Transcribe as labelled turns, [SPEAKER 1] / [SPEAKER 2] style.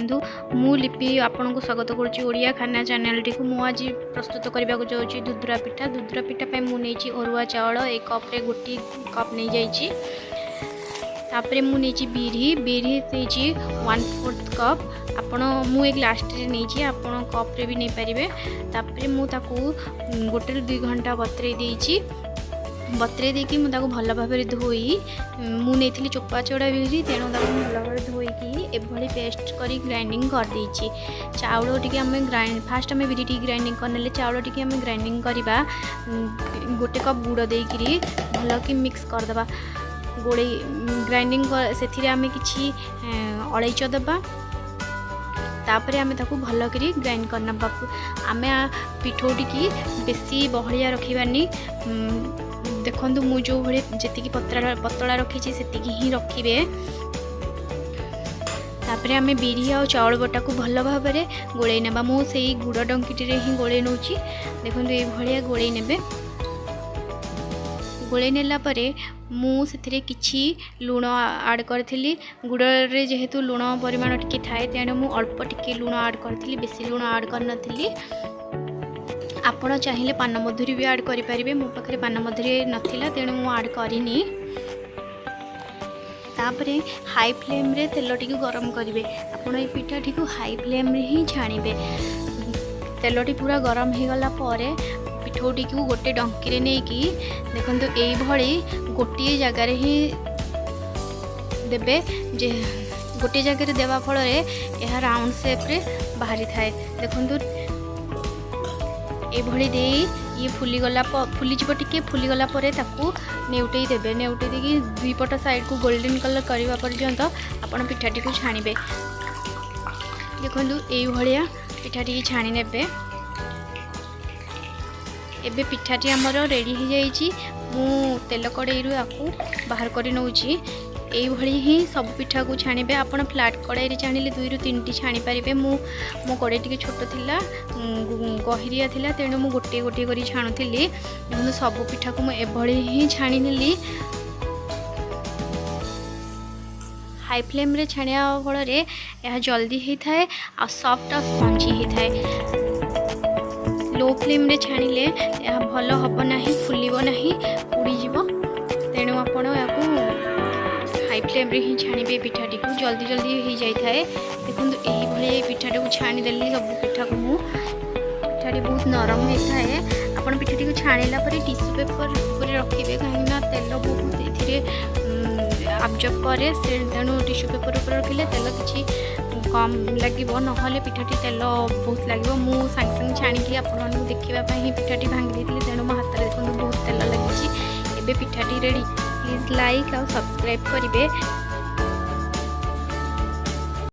[SPEAKER 1] बंधु मु लिपि आपन को स्वागत करुच्ची ओडिया खाना चैनल टी को मु आज प्रस्तुत करने को जाऊँगी दुधुरा पिठा पे मुझे अरुआ चाउल एक कप रे गोटी कप नहीं जाइए तापरे मु नहीं बिरी 1/4 कप आपण मु एक लास्ट रे नहीं आपण कप रे भी नहीं पारे तापरे मु ताकू गोटे 2 घंटा बतरे देइची बतरे देकी मुझे भल भाव धोई मुझे चोपा चोड़ा बिरी तेणु भल भाव धोईकी एभली पेस्ट करी ग्राइंडिंग कर देइची चाउल टी आम ग्राइंड फास्ट आम बिरी टी ग्राइंडिंग करने चाउल टी आम ग्राइंडिंग करवा गोटे कप गुड़ देकरी भल कि मिक्स करदे गोड़े ग्राइंडिंग से आम कि अलैच दबा तापर आम ताकू भल करी ग्राइंड करना आम पिठौटी की बेसी बहलिया रखिबानी देखो मु जो भाई जी पतला रखी से ही रखिए तापर आम बिरी आ चाउल बटा को भल भाव में गोले ना मुझे गुड़ डंकी ही गोले नौ देखो ये भाया गोले ने गोले नेला परे मुझे किछि लुण आड करी गुड़ जेहेतु लुण परिमाण टी थाए तेणु मु अल्प टिके लुण आड करी बेसी लुण आड करनी आपण चाहिए पान मधुरी भी आड करें मो पाखे पान मधुरी नाला तेणु मु आड करनी तापरे हाई फ्लेम रे तेल टी गरम करेंगे आपण ये पिठाटी को हाई फ्लेम रे ही छाणिबे तेल टी पूरा गरम हो गला पिठौटी को गोटे डंकी नहीं कि देखो ये गोटे जगार ही देबे जे गोटे जगह देवा फल यह राउंड शेप रे बाहरी थाए देखो ये दे ये फुलीगला फुलीज टिके फुलीगला नेउटे देवे नेउटे देकी दुई पट साइड को गोल्डन कलर करने पर्यंत आपण पिठाटी को छाणिबे देखो ये पिठाटी छाणी नेबे एबे पिठाटी आमर रेडी हो जाइए मु तेल कड़ाई आपको बाहर कर नौची यही ही सब पिठा को छाणिबे आपण फ्लाट कड़ाई छाणिले 2 ରୁ 3 छाणी पारे मो कड़ाई टी छोट थिला गहिरिया थिला तेणु मु गोटे गोटे करी छाणुली सब पिठा को मुझे ही छाणी नेली हाई फ्लेम रे छाणिया फल यह जल्दी होता है आ सॉफ्ट और स्पंजी होता है लो फ्लेम रे छाणिले यह भल हम ना फुलब ना उड़ीज तेणु आपण या हाई फ्लेम रे ही छाणिबे पिठाटी को जल्दी जल्दी हो जाए देखो यही भाई पिठाटी को छाणीदेली सब पिठा को मु पिठाटी बहुत नरम होता है आपण पिठाटी को छाणीला टिश्यू पेपर पर रखिए कहीं तेल बहुत ये आब्जर्व करे तेणु टिश्यू पेपर ऊपर रखिले तेल किसी कम लगे ना पिठाटी तेल बहुत लगे मुझे सांगे सांगे छाणी आपको देखापी पिठाटी भांगी देती तेणु मो हाथ में देखो बहुत तेल लगी एबे पिठाटी रेडी प्लीज लाइक और सब्सक्राइब करेंगे।